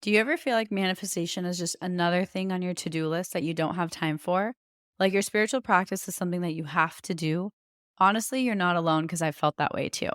Do you ever feel like manifestation is just another thing on your to-do list that you don't have time for? Like your spiritual practice is something that you have to do? Honestly, you're not alone because I felt that way too.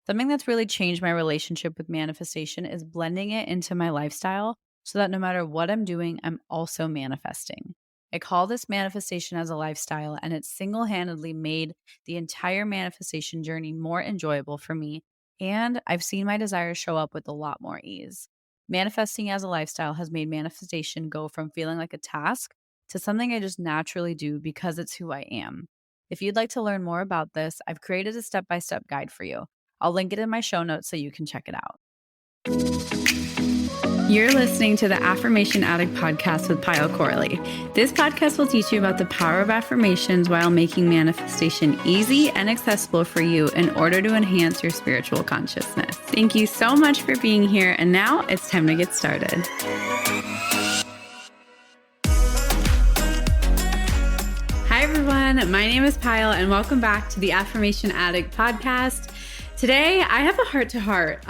Something that's really changed my relationship with manifestation is blending it into my lifestyle so that no matter what I'm doing, I'm also manifesting. I call this manifestation as a lifestyle, and it's single handedly made the entire manifestation journey more enjoyable for me. And I've seen my desires show up with a lot more ease. Manifesting as a lifestyle has made manifestation go from feeling like a task to something I just naturally do because it's who I am. If you'd like to learn more about this, I've created a step by step guide for you. I'll link it in my show notes so you can check it out. You're listening to the Affirmation Addict podcast with Payal Corley. This podcast will teach you about the power of affirmations while making manifestation easy and accessible for you in order to enhance your spiritual consciousness. Thank you so much for being here, and now it's time to get started. Hi everyone, my name is Payal and welcome back to the Affirmation Addict podcast. Today, I have a heart-to-heart.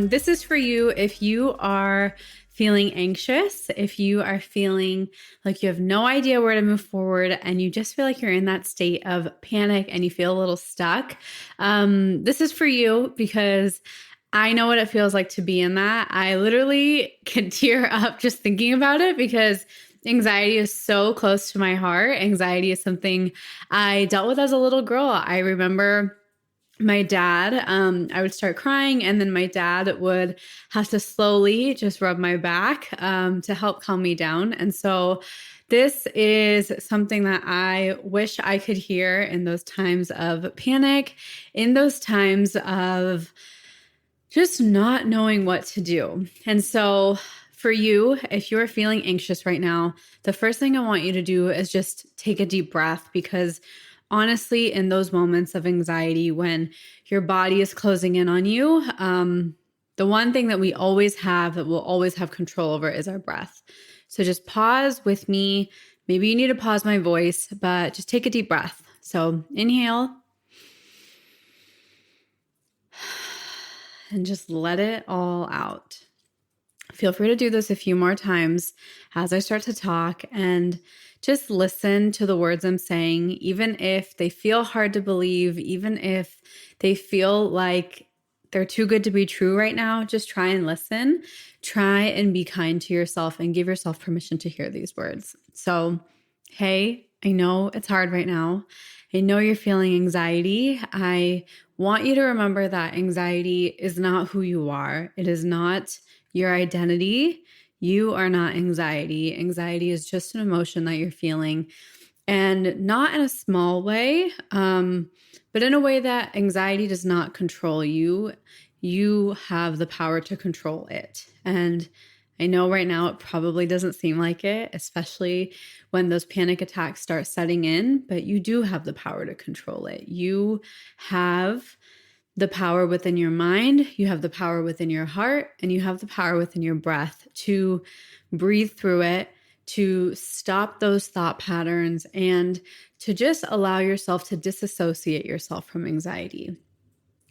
This is for you if you are feeling anxious, if you are feeling like you have no idea where to move forward and you just feel like you're in that state of panic and you feel a little stuck. This is for you because I know what it feels like to be in that. I literally can tear up just thinking about it because anxiety is so close to my heart. Anxiety is something I dealt with as a little girl. I remember my dad, I would start crying and then my dad would have to slowly just rub my back to help calm me down. And so this is something that I wish I could hear in those times of panic, in those times of just not knowing what to do. And so for you, if you're feeling anxious right now, the first thing I want you to do is just take a deep breath because honestly, in those moments of anxiety, when your body is closing in on you, the one thing that we always have that we'll always have control over is our breath. So just pause with me. Maybe you need to pause my voice, but just take a deep breath. So inhale and just let it all out. Feel free to do this a few more times as I start to talk and just listen to the words I'm saying, even if they feel hard to believe, even if they feel like they're too good to be true right now, just try and listen. Try and be kind to yourself and give yourself permission to hear these words. So, hey, I know it's hard right now. I know you're feeling anxiety. I want you to remember that anxiety is not who you are. It is not your identity. You are not anxiety. Anxiety is just an emotion that you're feeling, and not in a small way, but in a way that anxiety does not control you. You have the power to control it. And I know right now it probably doesn't seem like it, especially when those panic attacks start setting in, but you do have the power to control it. You have the power within your mind, you have the power within your heart, and you have the power within your breath to breathe through it, to stop those thought patterns, and to just allow yourself to disassociate yourself from anxiety.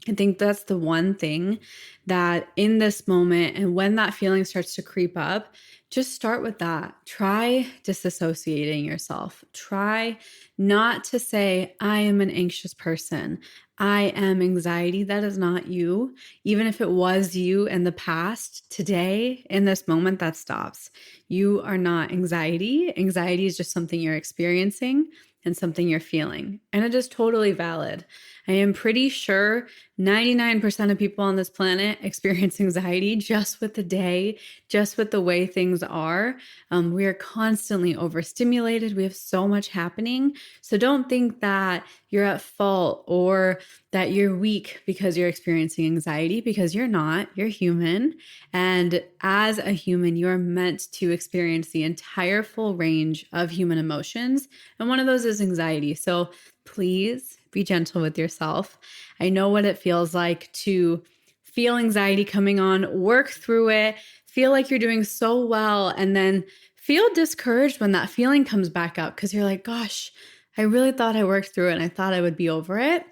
I think that's the one thing that in this moment, and when that feeling starts to creep up, just start with that. Try disassociating yourself. Try not to say, I am an anxious person. I am anxiety. That is not you. Even if it was you in the past, today, in this moment, that stops. You are not anxiety. Anxiety is just something you're experiencing and something you're feeling. And it is totally valid. I am pretty sure 99% of people on this planet experience anxiety just with the day, just with the way things are. We are constantly overstimulated. We have so much happening. So don't think that you're at fault or that you're weak because you're experiencing anxiety, because you're not. You're human. And as a human, you are meant to experience the entire full range of human emotions. And one of those is anxiety. So please be gentle with yourself. I know what it feels like to feel anxiety coming on, work through it, feel like you're doing so well, and then feel discouraged when that feeling comes back up because you're like, gosh, I really thought I worked through it and I thought I would be over it.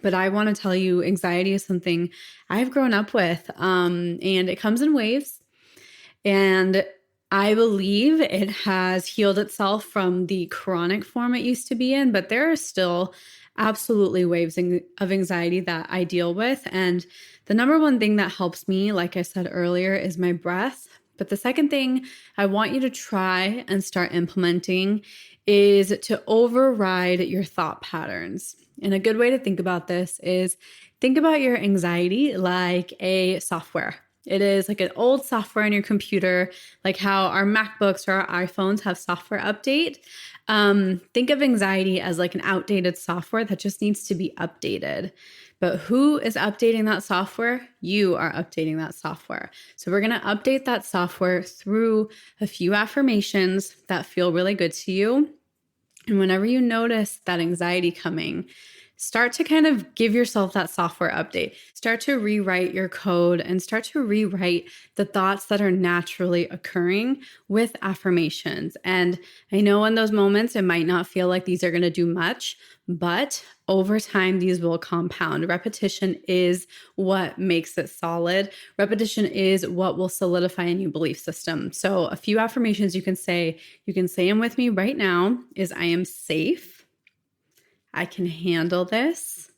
But I want to tell you, anxiety is something I've grown up with, and it comes in waves. And I believe it has healed itself from the chronic form it used to be in, but there are still absolutely waves of anxiety that I deal with. And the number one thing that helps me, like I said earlier, is my breath. But the second thing I want you to try and start implementing is to override your thought patterns. And a good way to think about this is think about your anxiety like a software. It is like an old software on your computer, like how our MacBooks or our iPhones have software update. Think of anxiety as like an outdated software that just needs to be updated. But who is updating that software? You are updating that software. So we're going to update that software through a few affirmations that feel really good to you. And whenever you notice that anxiety coming, start to kind of give yourself that software update. Start to rewrite your code and start to rewrite the thoughts that are naturally occurring with affirmations. And I know in those moments, it might not feel like these are going to do much, but over time, these will compound. Repetition is what makes it solid. Repetition is what will solidify a new belief system. So a few affirmations you can say them with me right now is I am safe. I can handle this,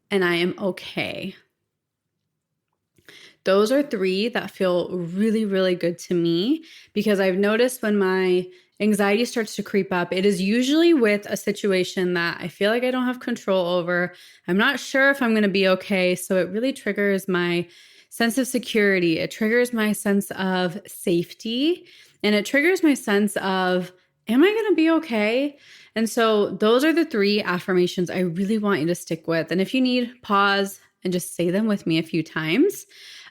and I am okay. Those are 3 that feel really, really good to me because I've noticed when my anxiety starts to creep up, it is usually with a situation that I feel like I don't have control over. I'm not sure if I'm going to be okay. So it really triggers my sense of security. It triggers my sense of safety, and it triggers my sense of, am I going to be okay? And so those are the 3 affirmations I really want you to stick with. And if you need, pause and just say them with me a few times.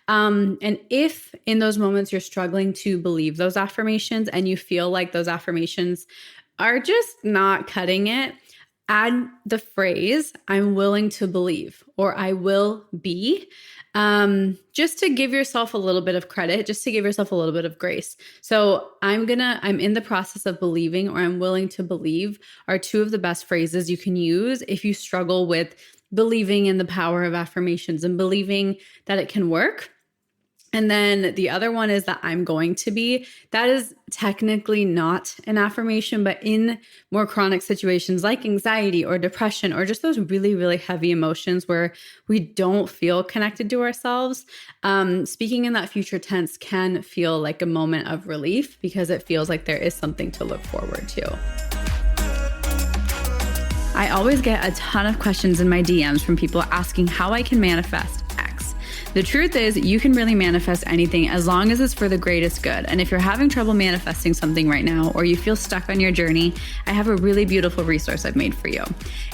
And if in those moments you're struggling to believe those affirmations and you feel like those affirmations are just not cutting it, add the phrase, I'm willing to believe, or I will be, just to give yourself a little bit of credit, just to give yourself a little bit of grace. So I'm in the process of believing, or I'm willing to believe are 2 of the best phrases you can use if you struggle with believing in the power of affirmations and believing that it can work. And then the other one is that I'm going to be. That is technically not an affirmation, but in more chronic situations like anxiety or depression or just those really, really heavy emotions where we don't feel connected to ourselves, speaking in that future tense can feel like a moment of relief because it feels like there is something to look forward to. I always get a ton of questions in my DMs from people asking how I can manifest X. The truth is, you can really manifest anything as long as it's for the greatest good. And if you're having trouble manifesting something right now, or you feel stuck on your journey, I have a really beautiful resource I've made for you.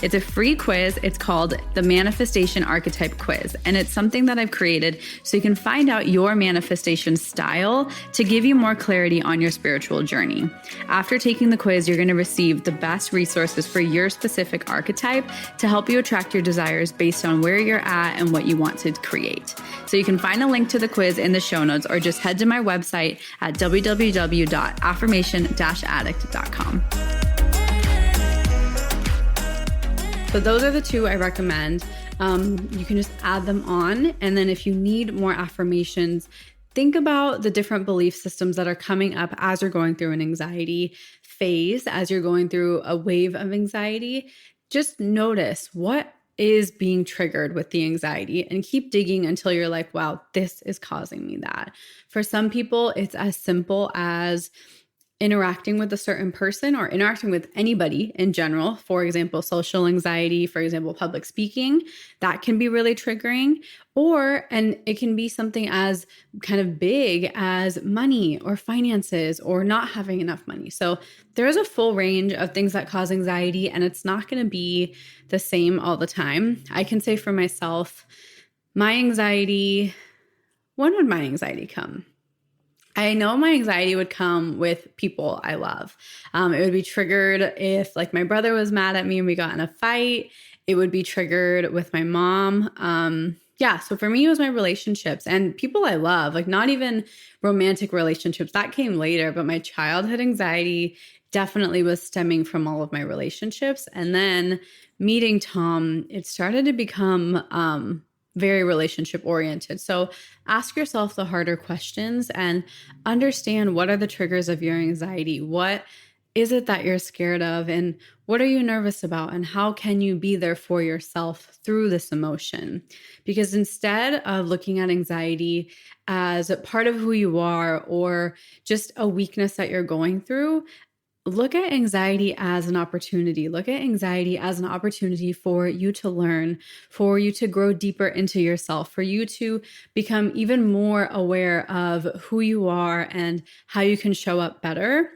It's a free quiz. It's called the Manifestation Archetype Quiz. And it's something that I've created so you can find out your manifestation style to give you more clarity on your spiritual journey. After taking the quiz, you're going to receive the best resources for your specific archetype to help you attract your desires based on where you're at and what you want to create. So you can find a link to the quiz in the show notes or just head to my website at www.affirmation-addict.com. So those are the 2 I recommend. You can just add them on. And then if you need more affirmations, think about the different belief systems that are coming up as you're going through an anxiety phase, as you're going through a wave of anxiety. Just notice what is being triggered with the anxiety and keep digging until you're like, wow, this is causing me that. For some people, it's as simple as interacting with a certain person or interacting with anybody in general. For example, social anxiety, for example, public speaking, that can be really triggering. And it can be something as kind of big as money or finances or not having enough money. So there's a full range of things that cause anxiety, and it's not going to be the same all the time. I can say for myself, when would my anxiety come? I know my anxiety would come with people I love. It would be triggered if like my brother was mad at me and we got in a fight. It would be triggered with my mom. So for me, it was my relationships and people I love, like not even romantic relationships. That came later, but my childhood anxiety definitely was stemming from all of my relationships. And then meeting Tom, it started to become very relationship oriented. So ask yourself the harder questions and understand what are the triggers of your anxiety. What is it that you're scared of? And what are you nervous about? And how can you be there for yourself through this emotion? Because instead of looking at anxiety as a part of who you are or just a weakness that you're going through, look at anxiety as an opportunity. Look at anxiety as an opportunity for you to learn, for you to grow deeper into yourself, for you to become even more aware of who you are and how you can show up better.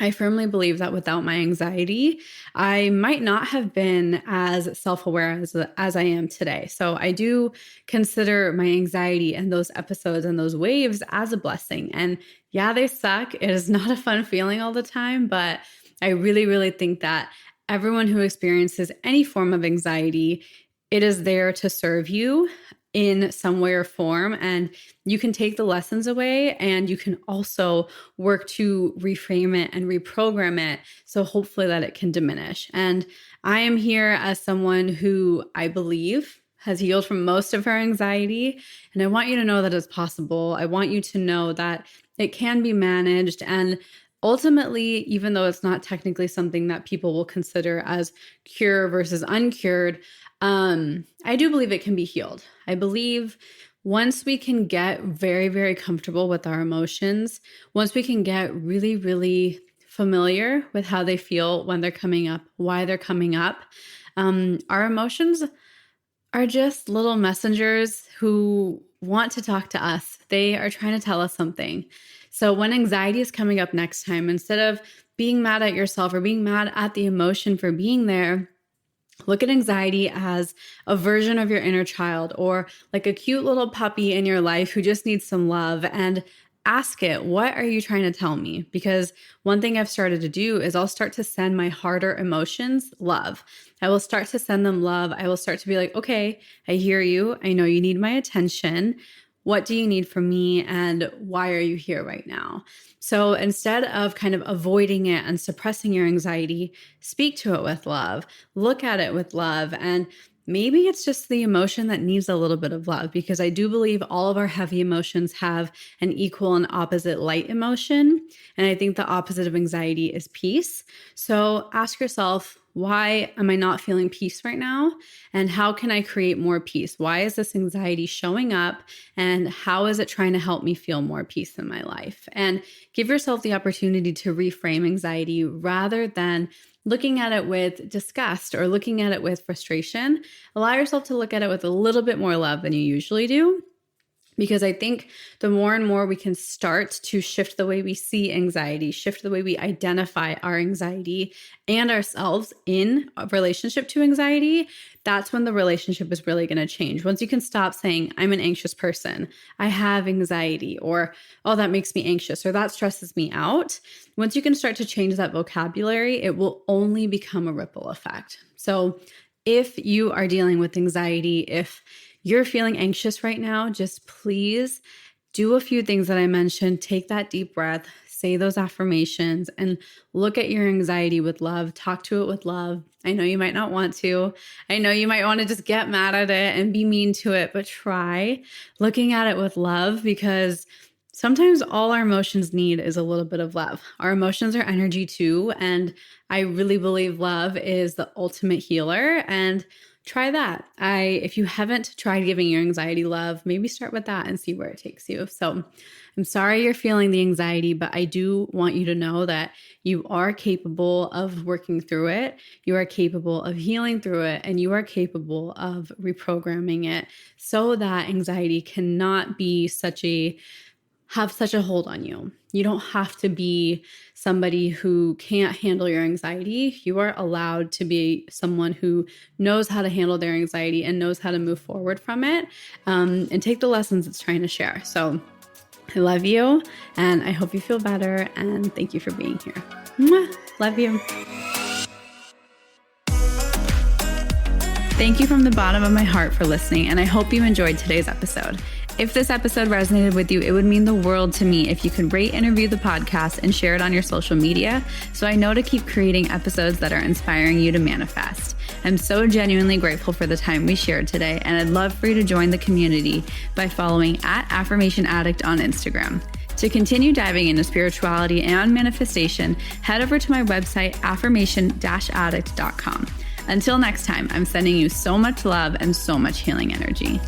I firmly believe that without my anxiety, I might not have been as self-aware as I am today. So I do consider my anxiety and those episodes and those waves as a blessing. And yeah, they suck. It is not a fun feeling all the time, but I really, really think that everyone who experiences any form of anxiety, it is there to serve you in some way or form. And you can take the lessons away and you can also work to reframe it and reprogram it. So hopefully that it can diminish. And I am here as someone who I believe has healed from most of her anxiety. And I want you to know that it's possible. I want you to know that it can be managed. And ultimately, even though it's not technically something that people will consider as cure versus uncured, I do believe it can be healed. I believe once we can get very, very comfortable with our emotions, once we can get really, really familiar with how they feel when they're coming up, why they're coming up, our emotions are just little messengers who want to talk to us. They are trying to tell us something. So when anxiety is coming up next time, instead of being mad at yourself or being mad at the emotion for being there, look at anxiety as a version of your inner child or like a cute little puppy in your life who just needs some love, and ask it, what are you trying to tell me? Because one thing I've started to do is I'll start to send my harder emotions love. I will start to send them love. I will start to be like, okay, I hear you. I know you need my attention. What do you need from me? And why are you here right now? So instead of kind of avoiding it and suppressing your anxiety, speak to it with love, look at it with love. And maybe it's just the emotion that needs a little bit of love, because I do believe all of our heavy emotions have an equal and opposite light emotion. And I think the opposite of anxiety is peace. So ask yourself, why am I not feeling peace right now? And how can I create more peace? Why is this anxiety showing up? And how is it trying to help me feel more peace in my life? And give yourself the opportunity to reframe anxiety rather than looking at it with disgust or looking at it with frustration. Allow yourself to look at it with a little bit more love than you usually do. Because I think the more and more we can start to shift the way we see anxiety, shift the way we identify our anxiety and ourselves in a relationship to anxiety, that's when the relationship is really going to change. Once you can stop saying, I'm an anxious person, I have anxiety, or, oh, that makes me anxious, or that stresses me out. Once you can start to change that vocabulary, it will only become a ripple effect. So if you are dealing with anxiety, if you're feeling anxious right now, just please do a few things that I mentioned. Take that deep breath, say those affirmations, and look at your anxiety with love. Talk to it with love. I know you might not want to. I know you might want to just get mad at it and be mean to it, but try looking at it with love, because sometimes all our emotions need is a little bit of love. Our emotions are energy too, and I really believe love is the ultimate healer. And try that. If you haven't tried giving your anxiety love, maybe start with that and see where it takes you. So I'm sorry you're feeling the anxiety, but I do want you to know that you are capable of working through it. You are capable of healing through it, and you are capable of reprogramming it so that anxiety cannot have such a hold on you. You don't have to be somebody who can't handle your anxiety. You are allowed to be someone who knows how to handle their anxiety and knows how to move forward from it, and take the lessons it's trying to share. So I love you, and I hope you feel better, and thank you for being here. Mwah! Love you. Thank you from the bottom of my heart for listening, and I hope you enjoyed today's episode. If this episode resonated with you, it would mean the world to me if you could rate and review the podcast and share it on your social media so I know to keep creating episodes that are inspiring you to manifest. I'm so genuinely grateful for the time we shared today, and I'd love for you to join the community by following @AffirmationAddict on Instagram. To continue diving into spirituality and manifestation, head over to my website, affirmation-addict.com. Until next time, I'm sending you so much love and so much healing energy.